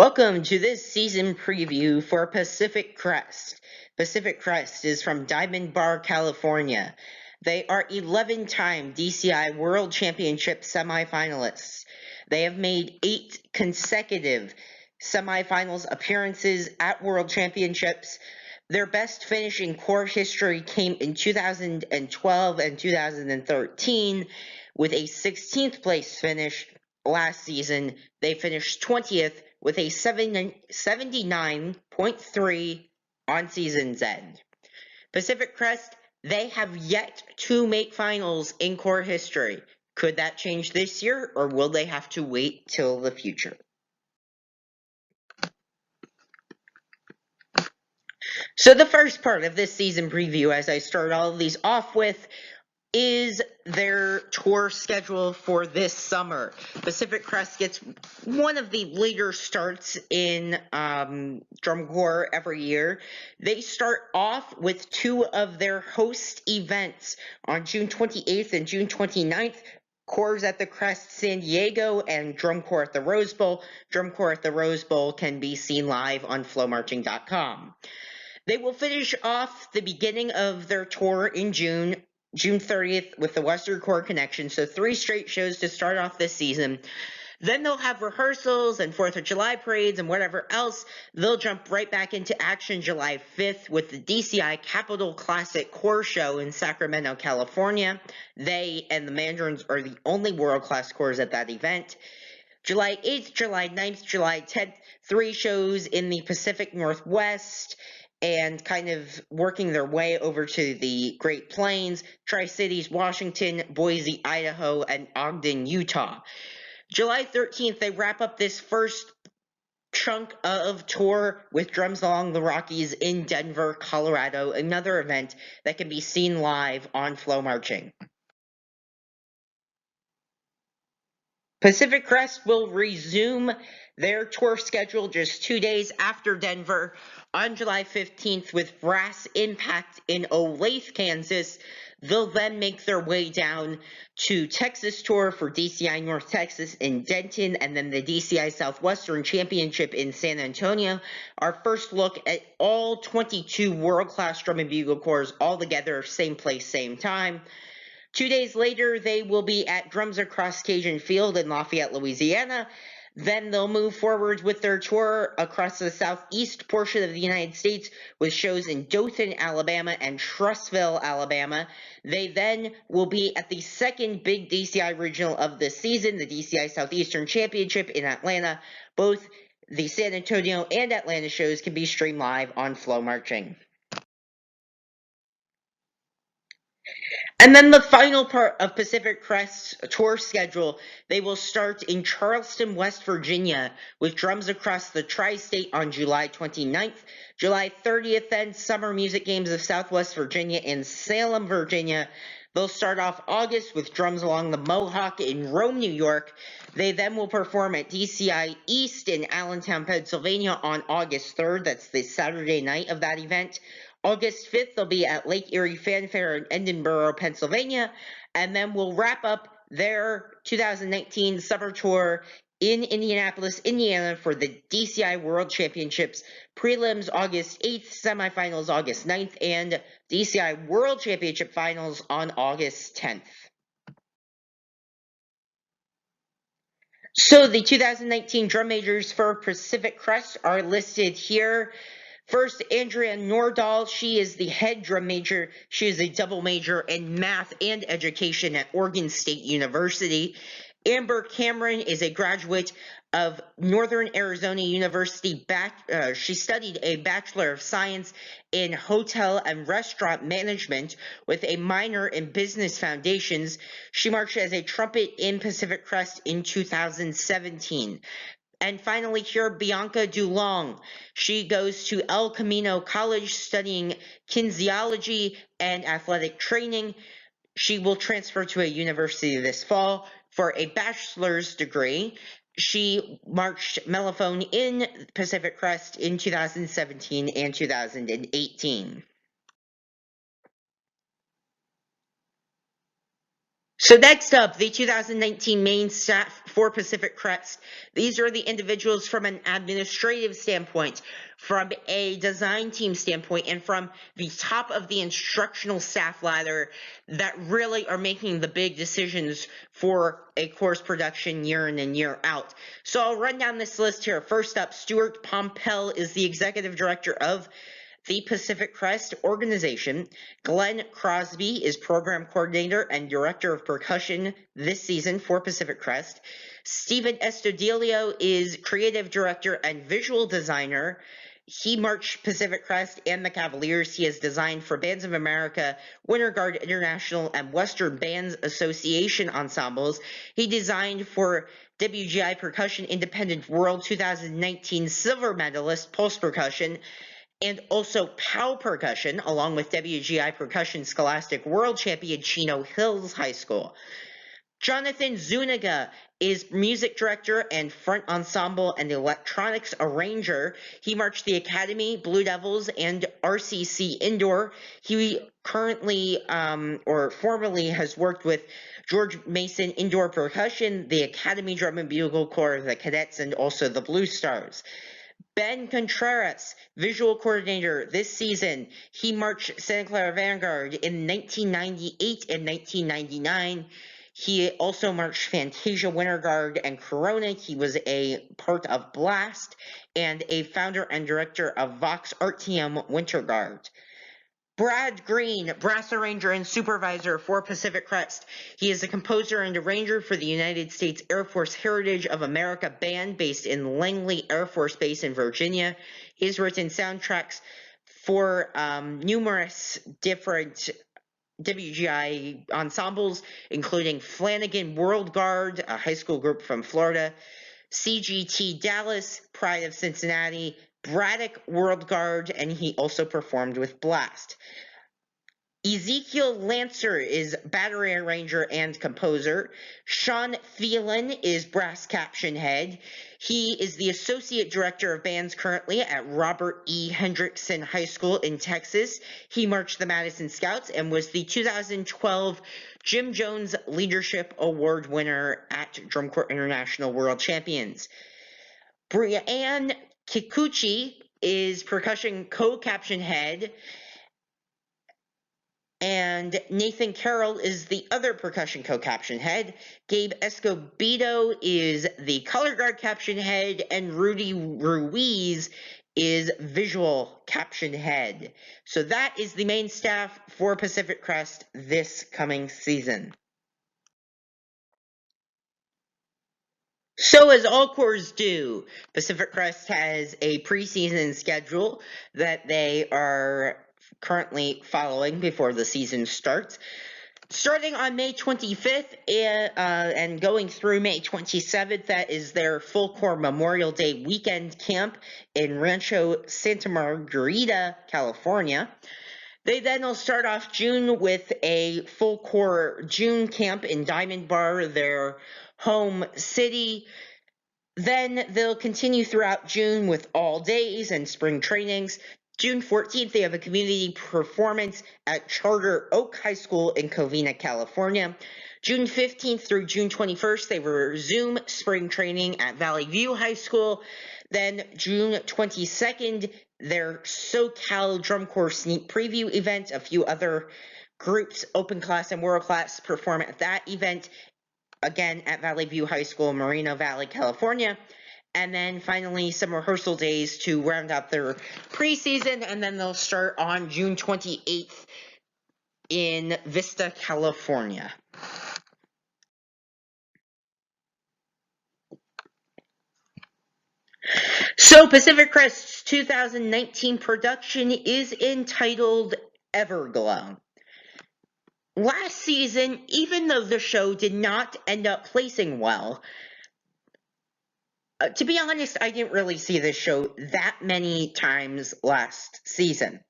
Welcome to this season preview for Pacific Crest. Pacific Crest is from Diamond Bar, California. They are 11-time DCI World Championship semifinalists. They have made 8 consecutive semifinals appearances at World Championships. Their best finish in core history came in 2012 and 2013 with a 16th place finish. Last season, they finished 20th with a 79.3 on season's end. Pacific Crest, they have yet to make finals in core history. Could that change this year, or will they have to wait till the future? So the first part of this season preview, as I start all of these off with, is their tour schedule for this summer. Pacific Crest gets one of the later starts in drum corps every year. They start off with 2 of their host events on June 28th and June 29th. Corps at the Crest San Diego and Drum Corps at the Rose Bowl. Drum Corps at the Rose Bowl can be seen live on flowmarching.com. They will finish off the beginning of their tour in June 30th with the Western Corps Connection, so 3 straight shows to start off this season. Then they'll have rehearsals and 4th of July parades and whatever else. They'll jump right back into action July 5th with the DCI Capital Classic Corps Show in Sacramento, California. They and the Mandarins are the only world-class corps at that event. July 8th, July 9th, July 10th, 3 shows in the Pacific Northwest, and kind of working their way over to the Great Plains, Tri-Cities, Washington, Boise, Idaho, and Ogden, Utah. July 13th, they wrap up this first chunk of tour with Drums Along the Rockies in Denver, Colorado, another event that can be seen live on Flow Marching. Pacific Crest will resume their tour schedule just 2 days after Denver on July 15th with Brass Impact in Olathe, Kansas. They'll then make their way down to Texas Tour for DCI North Texas in Denton, and then the DCI Southwestern Championship in San Antonio. Our first look at all 22 world-class drum and bugle corps all together, same place, same time. 2 days later, they will be at Drums Across Cajun Field in Lafayette, Louisiana. Then they'll move forward with their tour across the southeast portion of the United States with shows in Dothan, Alabama and Trussville, Alabama. They then will be at the second big DCI regional of the season, the DCI Southeastern Championship in Atlanta. Both the San Antonio and Atlanta shows can be streamed live on Flow Marching. And then the final part of Pacific Crest's tour schedule, they will start in Charleston, West Virginia, with Drums Across the Tri-State on July 29th. July 30th, then, Summer Music Games of Southwest Virginia in Salem, Virginia. They'll start off August with Drums Along the Mohawk in Rome, New York. They then will perform at DCI East in Allentown, Pennsylvania on August 3rd. That's the Saturday night of that event. August 5th, they'll be at Lake Erie Fanfare in Edinburgh, Pennsylvania, and then we'll wrap up their 2019 summer tour in Indianapolis, Indiana for the DCI World Championships prelims August 8th, semifinals August 9th, and DCI World Championship finals on August 10th. So the 2019 drum majors for Pacific Crest are listed here. First, Andrea Nordahl, she is the head drum major. She is a double major in math and education at Oregon State University. Amber Cameron is a graduate of Northern Arizona University. She studied a Bachelor of Science in Hotel and Restaurant Management with a minor in Business Foundations. She marched as a trumpet in Pacific Crest in 2017. And finally here, Bianca Dulong. She goes to El Camino College studying kinesiology and athletic training. She will transfer to a university this fall for a bachelor's degree. She marched mellophone in Pacific Crest in 2017 and 2018. So next up, the 2019 main staff for Pacific Crest. These are the individuals from an administrative standpoint, from a design team standpoint, and from the top of the instructional staff ladder that really are making the big decisions for a course production year in and year out. So I'll run down this list here. First up, Stuart Pompel is the executive director of the Pacific Crest organization. Glenn Crosby is program coordinator and director of percussion this season for Pacific Crest. Stephen Estudillo is creative director and visual designer. He marched Pacific Crest and the Cavaliers. He has designed for Bands of America, Winter Guard International, and Western Bands Association ensembles. He designed for WGI Percussion Independent World 2019 silver medalist Pulse Percussion, and also POW Percussion, along with WGI Percussion Scholastic World Champion Chino Hills High School. Jonathan Zuniga is music director and front ensemble and electronics arranger. He marched the Academy, Blue Devils, and RCC Indoor. He currently, or formerly, has worked with George Mason Indoor Percussion, the Academy Drum and Bugle Corps, the Cadets, and also the Blue Stars. Ben Contreras, visual coordinator this season. He marched Santa Clara Vanguard in 1998 and 1999. He also marched Fantasia Winter Guard and Corona. He was a part of Blast and a founder and director of Vox RTM Winter Guard. Brad Green, brass arranger and supervisor for Pacific Crest. He is a composer and arranger for the United States Air Force Heritage of America Band based in Langley Air Force Base in Virginia. He has written soundtracks for numerous different WGI ensembles, including Flanagan World Guard, a high school group from Florida, CGT Dallas, Pride of Cincinnati, Braddock World Guard, and he also performed with Blast. Ezekiel Lancer is battery arranger and composer. Sean Phelan is brass caption head. He is the associate director of bands currently at Robert E. Hendrickson High School in Texas. He marched the Madison Scouts and was the 2012 Jim Jones Leadership Award winner at Drum Corps International World Champions. Brianne Kikuchi is percussion co-caption head, and Nathan Carroll is the other percussion co-caption head. Gabe Escobedo is the color guard caption head, and Rudy Ruiz is visual caption head. So that is the main staff for Pacific Crest this coming season. So as all corps do, Pacific Crest has a preseason schedule that they are currently following before the season starts. Starting on May 25th and going through May 27th, that is their full corps Memorial Day weekend camp in Rancho Santa Margarita, California. They then will start off June with a full corps June camp in Diamond Bar, their home city. Then they'll continue throughout June with all days and spring trainings. June 14th, they have a community performance at Charter Oak High School in Covina, California. June 15th through June 21st, they resume spring training at Valley View High School. Then June 22nd, their SoCal Drum Corps Sneak Preview event. A few other groups, Open Class and World Class, perform at that event, again at Valley View High School, Moreno Valley, California. And then finally some rehearsal days to round out their preseason, and then they'll start on June 28th in Vista, California. So Pacific Crest's 2019 production is entitled Everglow. Last season, even though the show did not end up placing well, to be honest, I didn't really see this show that many times last season.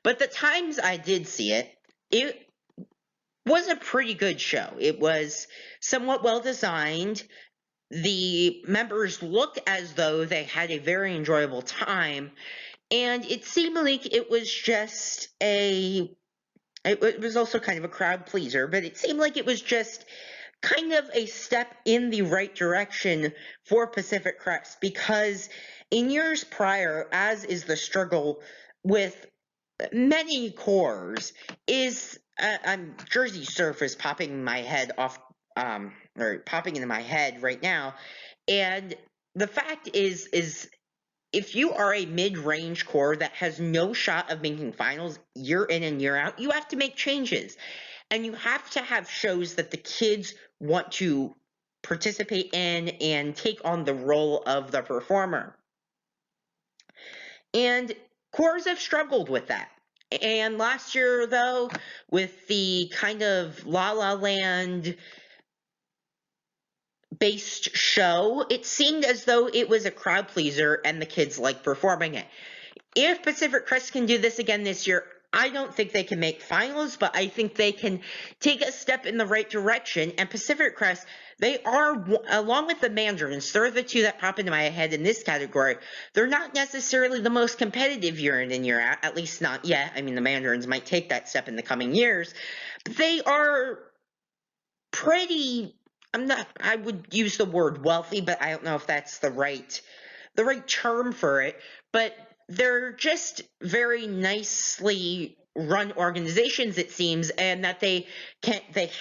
But the times I did see it, it was a pretty good show. It was somewhat well designed. The members looked as though they had a very enjoyable time. And it seemed like it was just a It was also kind of a crowd pleaser, but it seemed like it was just kind of a step in the right direction for Pacific Crest, because in years prior, as is the struggle with many cores, is Jersey Surf is popping in my head off, or popping into my head right now, and the fact is if you are a mid-range core that has no shot of making finals year in and year out, you have to make changes. And you have to have shows that the kids want to participate in and take on the role of the performer. And cores have struggled with that. And last year, though, with the kind of La La Land based show, it seemed as though it was a crowd pleaser and the kids liked performing it. If Pacific Crest can do this again this year, I don't think they can make finals, but I think they can take a step in the right direction. And Pacific Crest, they are, along with the Mandarins, they're the two that pop into my head in this category. They're not necessarily the most competitive year in and year out, at least not yet. I mean, the Mandarins might take that step in the coming years, but they are pretty, I would use the word wealthy, but I don't know if that's the right term for it, but they're just very nicely run organizations, it seems, and that they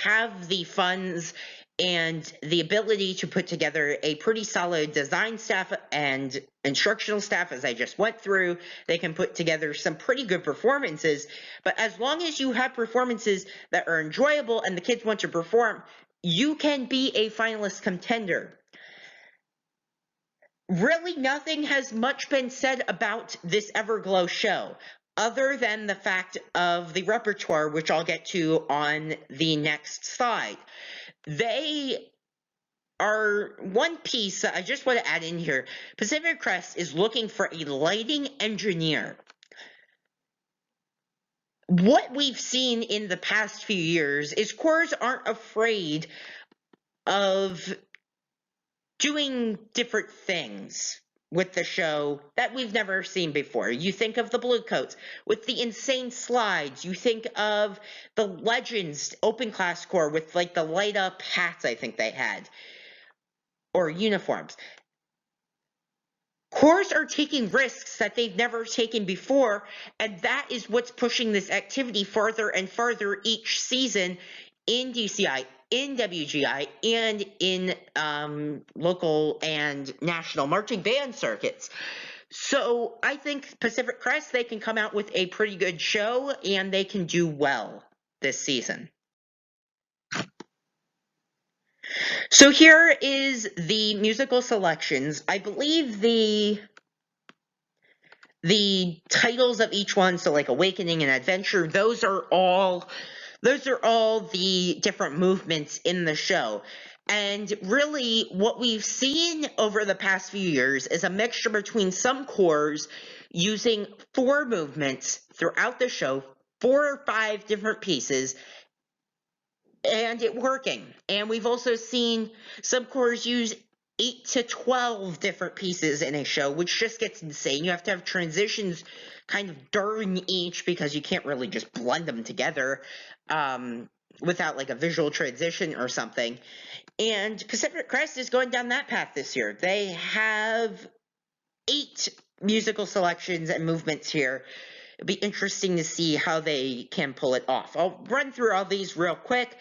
have the funds and the ability to put together a pretty solid design staff and instructional staff, as I just went through. They can put together some pretty good performances, but as long as you have performances that are enjoyable and the kids want to perform, you can be a finalist contender. Really, nothing has much been said about this Everglow show, other than the fact of the repertoire, which I'll get to on the next slide. They are one piece I just want to add in here. Pacific Crest is looking for a lighting engineer. What we've seen in the past few years is cores aren't afraid of doing different things with the show that we've never seen before. You think of the Bluecoats with the insane slides. You think of the Legends open class core with like the light up hats I think they had, or uniforms. Cores are taking risks that they've never taken before, and that is what's pushing this activity farther and farther each season in DCI, in WGI, and in local and national marching band circuits. So I think Pacific Crest, they can come out with a pretty good show, and they can do well this season. So here is the musical selections. I believe the titles of each one, so like Awakening and Adventure, those are all the different movements in the show. And really, what we've seen over the past few years is a mixture between some cores using 4 movements throughout the show, 4 or 5 different pieces, and it working. And we've also seen some cores use 8 to 12 different pieces in a show, which just gets insane. You have to have transitions kind of during each, because you can't really just blend them together without like a visual transition or something. And Pacific Crest is going down that path this year. They have 8 musical selections and movements here. It'll be interesting to see how they can pull it off. I'll run through all these real quick.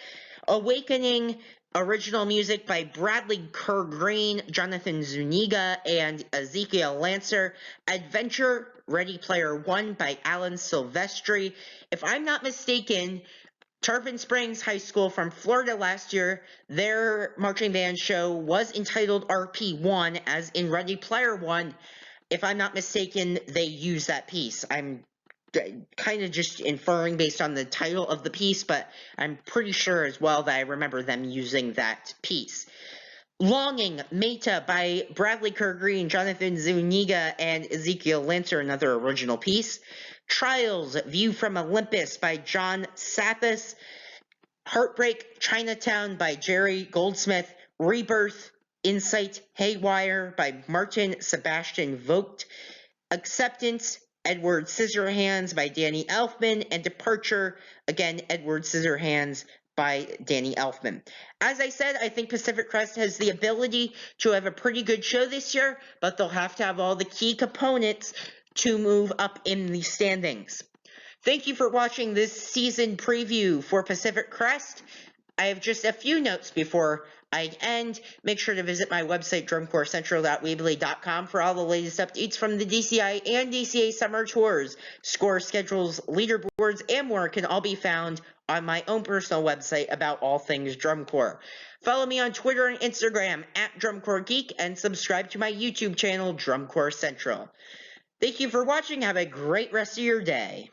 Awakening, original music by Bradley Kerr Green, Jonathan Zuniga, and Ezekiel Lancer. Adventure, Ready Player One by Alan Silvestri. If I'm not mistaken, Tarpon Springs High School from Florida last year, their marching band show was entitled RP1, as in Ready Player One. If I'm not mistaken, they used that piece. I'm kind of just inferring based on the title of the piece, but I'm pretty sure as well that I remember them using that piece. Longing, Meta by Bradley Kerr Green, Jonathan Zuniga, and Ezekiel Lancer, another original piece. Trials, View from Olympus by John Sathis. Heartbreak, Chinatown by Jerry Goldsmith. Rebirth, Insight, Haywire by Martin Sebastian Vogt. Acceptance, Edward Scissorhands by Danny Elfman, and Departure, again, Edward Scissorhands by Danny Elfman. As I said, I think Pacific Crest has the ability to have a pretty good show this year, but they'll have to have all the key components to move up in the standings. Thank you for watching this season preview for Pacific Crest. I have just a few notes before I end. Make sure to visit my website, drumcorecentral.weebly.com, for all the latest updates from the DCI and DCA summer tours. Score schedules, leaderboards, and more can all be found on my own personal website about all things drum corps. Follow me on Twitter and Instagram @DrumCorpGeek, and subscribe to my YouTube channel, Drum Corps Central. Thank you for watching. Have a great rest of your day.